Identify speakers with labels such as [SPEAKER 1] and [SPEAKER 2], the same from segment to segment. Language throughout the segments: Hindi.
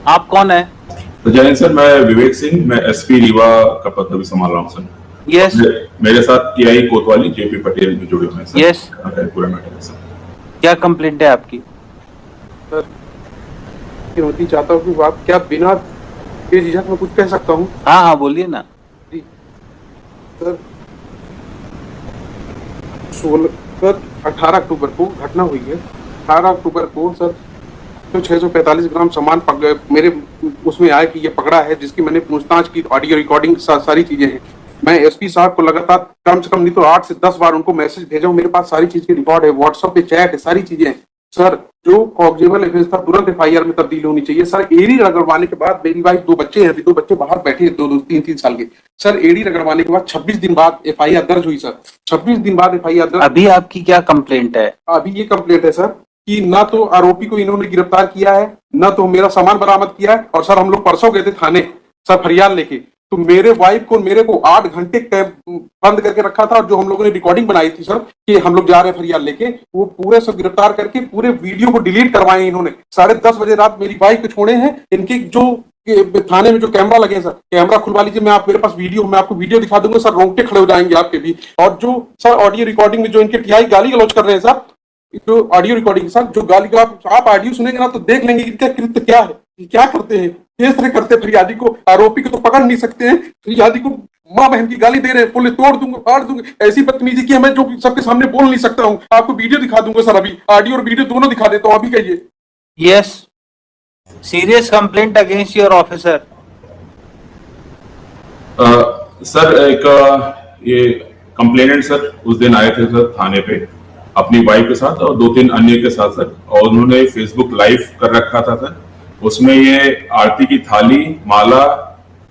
[SPEAKER 1] आप कौन है?
[SPEAKER 2] तो जय हिंद सर, मैं विवेक सिंह, मैं एसपी रीवा का पद अभी संभाल रहा हूँ सर।
[SPEAKER 1] यस।
[SPEAKER 2] मेरे साथ टीआई कोतवाली जेपी पटेल भी जुड़े हुए हैं सर।
[SPEAKER 1] यस।
[SPEAKER 2] पूरा मैटर है सर।
[SPEAKER 1] क्या कंप्लेंट है आपकी?
[SPEAKER 3] सर होती चाहता हूँ कि आप क्या बिना बेझिझक में कुछ कह सकता हूँ?
[SPEAKER 1] हाँ हाँ बोलिए ना।
[SPEAKER 3] जी सर, 18 अक्टूबर को घटना हुई है। 18 अक्टूबर को सर 645 ग्राम सामान मेरे उसमें आया कि ये पकड़ा है, जिसकी मैंने पूछताछ की, ऑडियो रिकॉर्डिंग सारी चीजें हैं। मैं एसपी साहब को लगातार कम से कम नहीं तो 8 से 10 बार उनको मैसेज भेजा हूं। मेरे पास सारी चीज की रिकॉर्ड है, व्हाट्सएप पे चैट है, सारी चीजें हैं। सर जो कॉग्निजेबल एफेंस था तुरंत एफआईआर में तब्दील होनी चाहिए। सर एडी रगड़वाने के बाद, मेरी वाइफ 2 बच्चे हैं, अभी 2 बच्चे बाहर बैठे हैं, 2-3 साल के। सर एडी रगड़वाने के बाद 26 दिन बाद एफआईआर दर्ज हुई सर। 26 दिन बाद एफआईआर दर्ज।
[SPEAKER 1] अभी आपकी क्या कंप्लेंट है?
[SPEAKER 3] अभी ये कंप्लेंट है सर कि ना तो आरोपी को इन्होंने गिरफ्तार किया है, ना तो मेरा सामान बरामद किया है। और सर हम लोग परसों गए थे थाने सर फरियाद लेके, तो मेरे वाइफ को मेरे को 8 घंटे बंद करके रखा था। और जो हम लोगों ने रिकॉर्डिंग बनाई थी सर कि हम लोग जा रहे हैं फरियाद लेके, वो पूरे सब गिरफ्तार करके पूरे वीडियो को डिलीट करवाए इन्होंने। 10:30 बजे रात मेरी वाइफ को छोड़े हैं। इनके जो थाने में जो कैमरा लगे सर, कैमरा खुलवा लीजिए, मैं आप मेरे पास वीडियो, मैं आपको वीडियो दिखा दूंगा सर, रोंगटे खड़े हो जाएंगे आपके भी। और जो सर ऑडियो रिकॉर्डिंग में जो इनके टीआई गाली गलौज कर रहे हैं सर, जो ऑडियो रिकॉर्डिंग सर, जो गाली का आप ऑडियो सुनेंगे ना तो देख लेंगे इनका कृत्य क्या है, क्या करते हैं, किस तरह करते हैं। फरियादी को, आरोपी को तो पकड़ नहीं सकते हैं, फरियादी को माँ बहन की गाली दे रहे हैं, बोले तोड़ दूंगा, फाड़ दूंगा, ऐसी बदतमीजी की मैं जो सबके सामने बोल नहीं सकता हूँ। आपको वीडियो दिखा दूंगा सर, अभी ऑडियो और वीडियो दोनों दिखा देता हूँ, अभी कहिए।
[SPEAKER 1] Yes. Serious complaint against your officer.
[SPEAKER 2] Sir ये कंप्लेनेंट सर उस दिन आए थे सर थाने पे अपनी वाइफ के साथ और 2-3 अन्य के साथ सर, और उन्होंने फेसबुक लाइव कर रखा था सर। उसमें ये आरती की थाली, माला,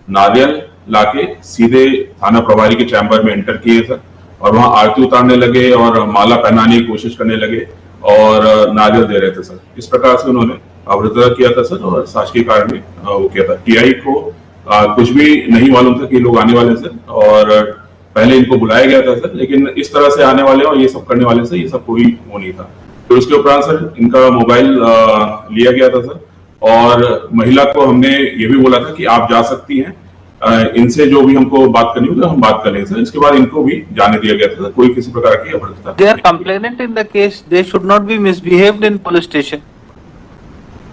[SPEAKER 2] नारियल लाके सीधे थाना प्रभारी के चैम्बर में एंटर किए सर, और वहां आरती उतारने लगे और माला पहनाने की कोशिश करने लगे और नारियल दे रहे थे सर। इस प्रकार से उन्होंने अवरुद्ध किया था सर, और शासकीय कारण में वो किया था। टीआई को कुछ भी नहीं मालूम था कि लोग आने वाले सर, और पहले इनको बुलाया गया था सर, लेकिन इस तरह से आने वाले और ये सब करने वाले से ये सब कोई वो नहीं था। तो इसके उपरांत सर इनका मोबाइल लिया गया था सर, और महिला को हमने ये भी बोला था कि आप जा सकती हैं, इनसे जो भी हमको बात करनी होगी हम बात कर लेंगे सर। इसके बाद इनको भी जाने दिया गया था, कोई किसी प्रकार की अभद्रता।
[SPEAKER 1] They are complainant in the case. They should not be misbehaved in police station.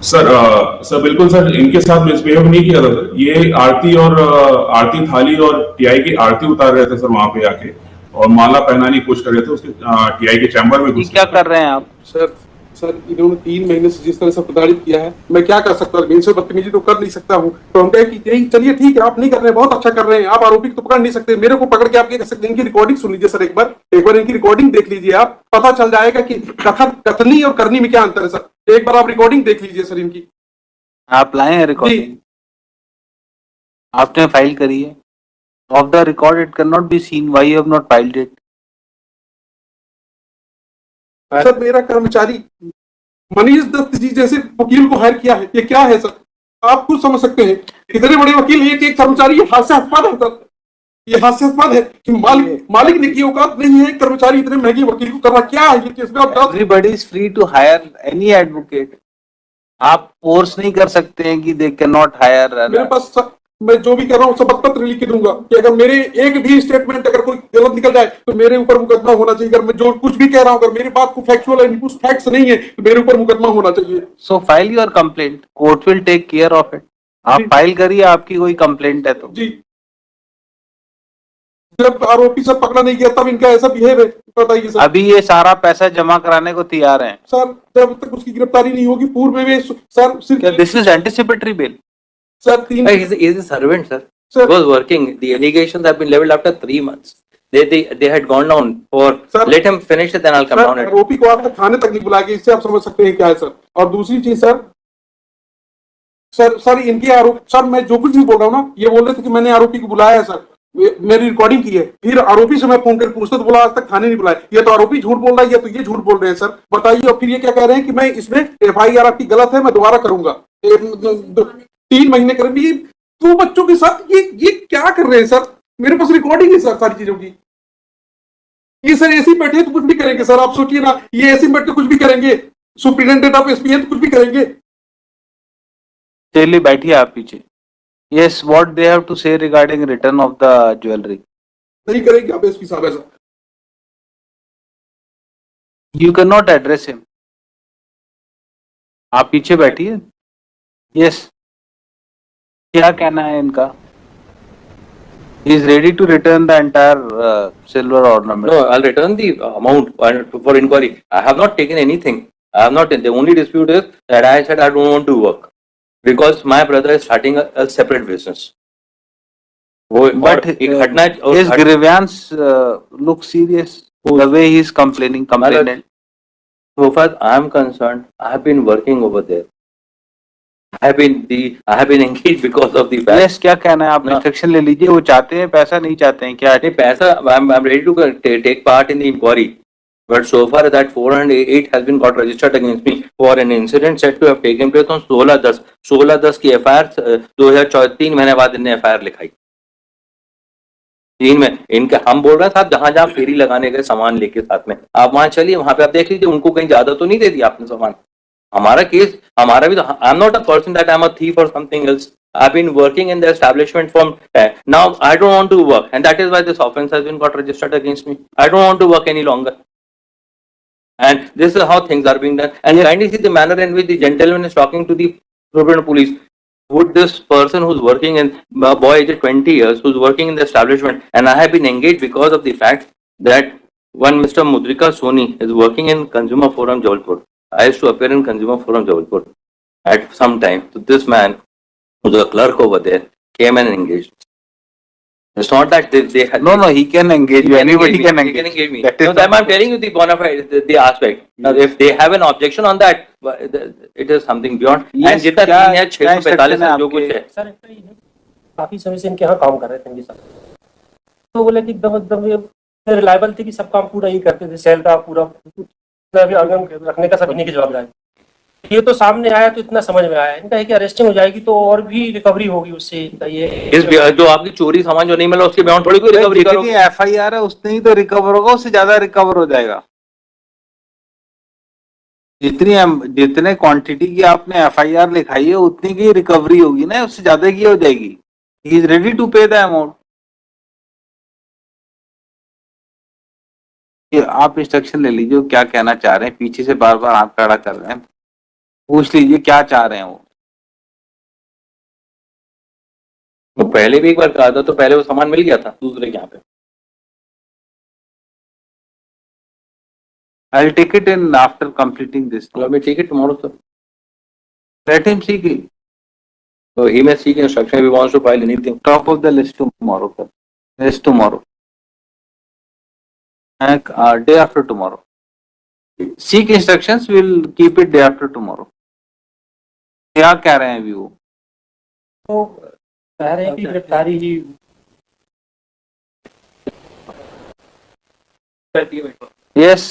[SPEAKER 2] Sir बिल्कुल सर, इनके साथ मिसबिहेव नहीं किया था सर। ये आरती थाली और टीआई की आरती उतार रहे थे सर वहां पे आके, और माला पहनाने की कोशिश कर रहे थे उसके टीआई के चैम्बर में घुस।
[SPEAKER 1] क्या कर रहे हैं आप?
[SPEAKER 3] सर इन्होंने 3 महीने से जिस तरह से प्रताड़ित किया है, मैं क्या कर सकता हूँ, इनसे बदतमीजी तो कर नहीं सकता हूँ। तो हम कहे कि चलिए ठीक है, आप नहीं कर रहे हैं, बहुत अच्छा कर रहे हैं, आप आरोपी को तो पकड़ नहीं सकते, मेरे को पकड़ के आप क्या कर सकते हैं। इनकी रिकॉर्डिंग सुन लीजिए सर, एक बार इनकी रिकॉर्डिंग देख लीजिए, आप पता चल जाएगा कि कथनी और करनी में क्या अंतर है सर। एक बार आप रिकॉर्डिंग देख लीजिए सर इनकी।
[SPEAKER 1] आप लाए हैं रिकॉर्डिंग? आपने फाइल करी है? Of the record it can not be seen, why you have not filed it?
[SPEAKER 3] Sir मेरा कर्मचारी मनीष दत्त जी जैसे वकील को हायर किया है, ये क्या है सर, आप खुद समझ सकते हैं। इतने बड़े वकील है कि एक कर्मचारी, ये हास्यास्पद है सर, ये हास्यास्पद है कि मालिक ने की औकात नहीं है कर्मचारी इतने महंगे वकील को करना। क्या है ये?
[SPEAKER 1] Everybody is free to hire any advocate. आप फोर्स नहीं कर सकते हैं कि दे कैन नॉट हायर।
[SPEAKER 3] मेरे पास मैं जो भी कर रहा हूँ सब पत्र लिख के दूंगा कि अगर मेरे एक भी स्टेटमेंट अगर कोई गलत निकल जाए तो मेरे ऊपर मुकदमा होना चाहिए। अगर मैं जो कुछ भी कह रहा हूँ, अगर मेरी बात को फैक्चुअल है, कुछ फैक्ट्स नहीं है, तो मेरे ऊपर मुकदमा होना चाहिए।
[SPEAKER 1] So file your complaint, court will take care of it. आप फाइल करिए, आपकी कोई कंप्लेंट है तो। जी,
[SPEAKER 3] जब आरोपी सब पकड़ा नहीं गया तब इनका ऐसा बिहेव है, बताइए सर।
[SPEAKER 1] अभी ये सारा पैसा जमा कराने को तैयार हैं
[SPEAKER 3] सर, जब तक उसकी गिरफ्तारी नहीं होगी। पूर्व में सर सिर्फ
[SPEAKER 1] this is anticipatory bill
[SPEAKER 3] sir.
[SPEAKER 4] He is a servant, sir. He was working. The allegations have been leveled after 3 months. They had gone down for. Sir, let him finish it, then I'll come down.
[SPEAKER 3] आरोपी को आप थाने तक नहीं बुलाया गया, इससे आप समझ सकते हैं क्या है सर। और दूसरी चीज सर इनके आरोप, सर मैं जो कुछ भी बोल रहा हूँ ना, ये बोल रहे थे कि मैंने आरोपी को बुलाया है सर, मेरी रिकॉर्डिंग की है। फिर आरोपी से मैं फोन कर पूछता तो बोला आज तक थाने नहीं बुलाया। ये तो आरोपी झूठ बोल रहा है, या तो ये झूठ बोल रहे हैं सर, बताइए। और फिर ये क्या कह रहे हैं कि मैं इसमें एफआईआर आपकी गलत है, मैं दोबारा करूंगा। 3 महीने करेंगे 2 बच्चों के साथ, ये क्या कर रहे हैं सर। मेरे पास रिकॉर्डिंग है सर सारी चीजों की। ये सर ऐसे बैठे तो कुछ भी करेंगे सर, आप सोचिए ना, ये ऐसे बैठे कुछ भी करेंगे। सुप्रिटेंडेंट ऑफ एसपीएन कुछ भी करेंगे।
[SPEAKER 1] चलिए बैठिए आप पीछे. Yes, what they have to say regarding return of the jewelry?
[SPEAKER 3] नहीं करेंगे आप एसपी साहब ऐसा.
[SPEAKER 1] You cannot address him. आप पीछे बैठिए. Yes. क्या कहना है इनका? He is ready to return the entire silver ornament.
[SPEAKER 4] No, I'll return the amount for inquiry. I have not taken anything. I have not. The only dispute is that I said I don't want to work because my brother is starting a separate business.
[SPEAKER 1] But his grievance looks serious. The way he is complaining.
[SPEAKER 4] So far I am concerned, I have been working over there. I have been engaged because of the fact.
[SPEAKER 1] Yes, क्या कहना है आप? इंस्ट्रक्शन ले लीजिए. वो चाहते हैं पैसा, नहीं चाहते हैं क्या?
[SPEAKER 4] नहीं पैसा, I'm ready to take part in the inquiry, but so far that 408 has been got registered against me for an incident said to have taken place on 16/10 की FIR 2003 महीने बाद इनने FIR लिखाई. 3 में इनके हम बोल रहे हैं साहब जहां जहां फेरी लगाने गए सामान लेके साथ में, आप वहां चलिए, वहां पे आप देख लीजिए उनको कहीं ज्यादा तो नहीं दे दिया आपने सामान. हमारा केस, हमारा भी तो, I am not a person that I am a thief और something else. I have been working in the establishment from now. I don't want to work and that is why this offence has been got registered against me. I don't want to work any longer and this is how things are being done. And kindly see the manner in which the gentleman is talking to the Superintendent Police. Would this person who's working in boy age 20 years, who's working in the establishment, and I have been engaged because of the fact that one Mr. Mudrika Soni is working in Consumer Forum Jabalpur. I used to appear in Consumer Forum Jabalpur at some time. So this man, who's a clerk over there, came and engaged. It's not that they had.
[SPEAKER 1] No, he can engage you. Anybody can engage.
[SPEAKER 4] He can engage me.
[SPEAKER 1] That is
[SPEAKER 4] No, that I'm telling you the bona fide, the aspect. Now, if they have an objection on that, it is something beyond.
[SPEAKER 1] Yes,
[SPEAKER 4] and जितना
[SPEAKER 1] क्या-
[SPEAKER 4] 3 है,
[SPEAKER 1] क्या
[SPEAKER 4] 645
[SPEAKER 1] instruction है
[SPEAKER 4] जो कुछ
[SPEAKER 1] आपके?
[SPEAKER 4] है.
[SPEAKER 5] सर ऐसा ही है, काफी समय से इनके यहाँ काम कर रहे थे ये सब. तो बोले कि एकदम रिलायबल थे कि सब काम पूरा ही करते थे, सेल का पूरा भी आगम रखने का सब इन्हीं की जवाबदारी. ये तो सामने आया तो इतना समझ में आया, इनका है कि अरेस्टिंग हो जाएगी तो और भी रिकवरी होगी उससे. इनका ये
[SPEAKER 4] इस जो आपकी चोरी सामान जो नहीं मिला उसके बयान थोड़ी कोई रिकवरी करोगे.
[SPEAKER 1] जितनी FIR है उतनी ही तो रिकवर होगा, उससे ज्यादा रिकवर हो जाएगा. जितने क्वांटिटी की आपने FIR लिखाई है उतनी की रिकवरी होगी ना, उससे ज्यादा की हो जाएगी. ही इज रेडी टू पे द अमाउंट. आप इंस्ट्रक्शन ले लीजिए क्या कहना चाह रहे हैं. पीछे से बार बार हाथ खड़ा कर रहे हैं. पूछ लीजिए क्या चाह रहे हैं वो.
[SPEAKER 4] तो पहले भी एक बार कहा था तो पहले वो सामान मिल गया था दूसरे के यहाँ पे.
[SPEAKER 1] I'll take it in after completing this.
[SPEAKER 4] Let me take it tomorrow, sir.
[SPEAKER 1] Let him seek it.
[SPEAKER 4] So he may seek instruction if he wants to file anything.
[SPEAKER 1] Top of the list tomorrow, sir. Yes, tomorrow. And day after tomorrow. Seek instructions. We'll keep it day after tomorrow. क्या कह रहे हैं अभी वो?
[SPEAKER 5] तो कह रहे हैं कि गिरफ्तारी ही.
[SPEAKER 1] Yes,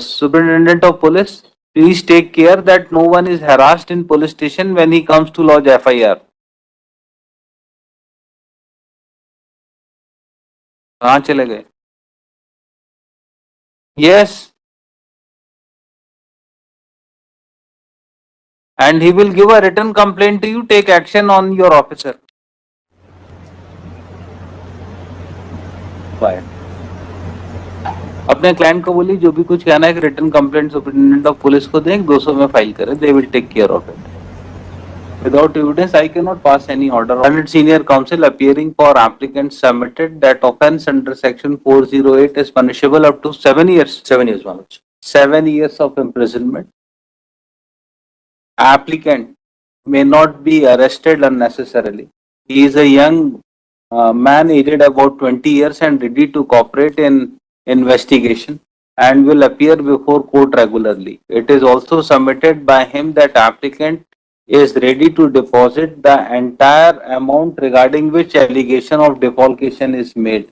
[SPEAKER 1] Superintendent of Police. Please take care that no one is harassed in police station when he comes to lodge FIR. कहाँ चले गए? Yes. And he will give a written complaint to you. Take action on your officer.
[SPEAKER 4] Fine.
[SPEAKER 1] अपने क्लाइंट को बोलिए जो भी कुछ कहना है return complaint superintendent of police को दें, 200 में फाइल करें. They will take care of it. Without evidence, I cannot pass any order. Learned senior counsel appearing for applicant submitted that offence under section 408 is punishable up to 7 years.
[SPEAKER 4] 7 years, Manoj.
[SPEAKER 1] 7 years of imprisonment. Applicant may not be arrested unnecessarily. He is a young man aged about 20 years and ready to cooperate in investigation and will appear before court regularly. It is also submitted by him that applicant is ready to deposit the entire amount regarding which allegation of defalcation is made.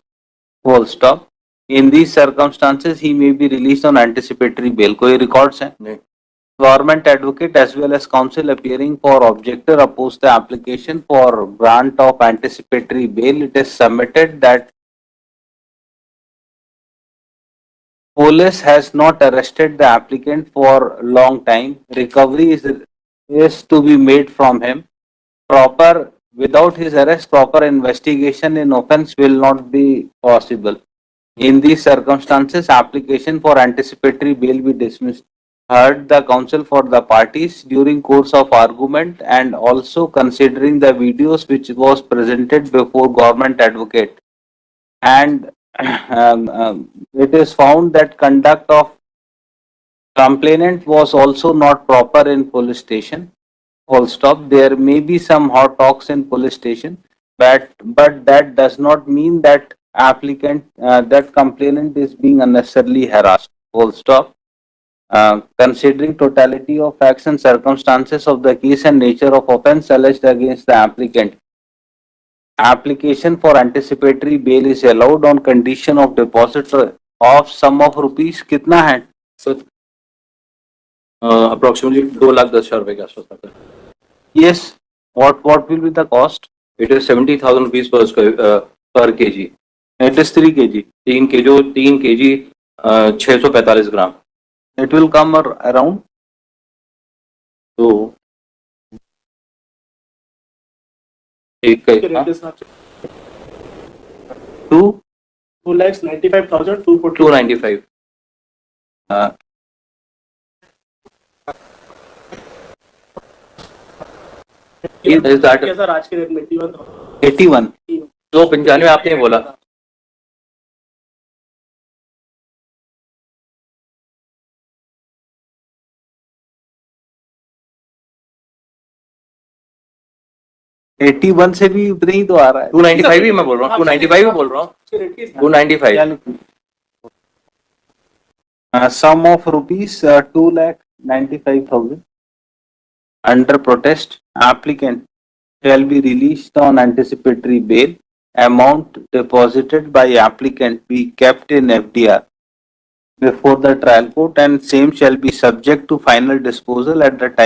[SPEAKER 1] Full stop. In these circumstances, he may be released on anticipatory bail. कोई records हैं?
[SPEAKER 4] नहीं.
[SPEAKER 1] Government advocate as well as counsel appearing for objector oppose the application for grant of anticipatory bail. It is submitted that police has not arrested the applicant for long time. Recovery is to be made from him. proper, without his arrest, proper investigation in offense will not be possible. In these circumstances, application for anticipatory bail be dismissed. Heard the counsel for the parties during course of argument and also considering the videos which was presented before government advocate. And it is found that conduct of complainant was also not proper in police station. Full stop. There may be some hot talks in police station, but that does not mean that that complainant is being unnecessarily harassed. Full stop. Considering totality of facts and circumstances of the case and nature of offence alleged against the applicant, application for anticipatory bail is allowed on condition of deposit of sum of rupees. कितना है?
[SPEAKER 4] So, approximately 2,10,000 रुपए के आसपास आता है.
[SPEAKER 1] Yes. What will be the cost?
[SPEAKER 4] It is 70,000 rupees per kg.
[SPEAKER 1] It is 3 kg.
[SPEAKER 4] 3 kg 645 gram.
[SPEAKER 1] It will come around.
[SPEAKER 4] तो एक हाँ,
[SPEAKER 5] 2,95,240.
[SPEAKER 4] 295. Is that
[SPEAKER 5] सर आज के रेट में
[SPEAKER 1] 81.
[SPEAKER 4] 295 आपने बोला.
[SPEAKER 1] एटी वन से भी उतना ही तो आ रहा है.
[SPEAKER 4] 295 ही मैं बोल रहा हूँ. 295 ही बोल रहा हूँ. 295.
[SPEAKER 1] Sum of rupees 2,95,000 under protest. Applicant shall be released on anticipatory bail. Amount deposited by applicant be kept in FDR before the trial court and same shall be subject to final disposal at the time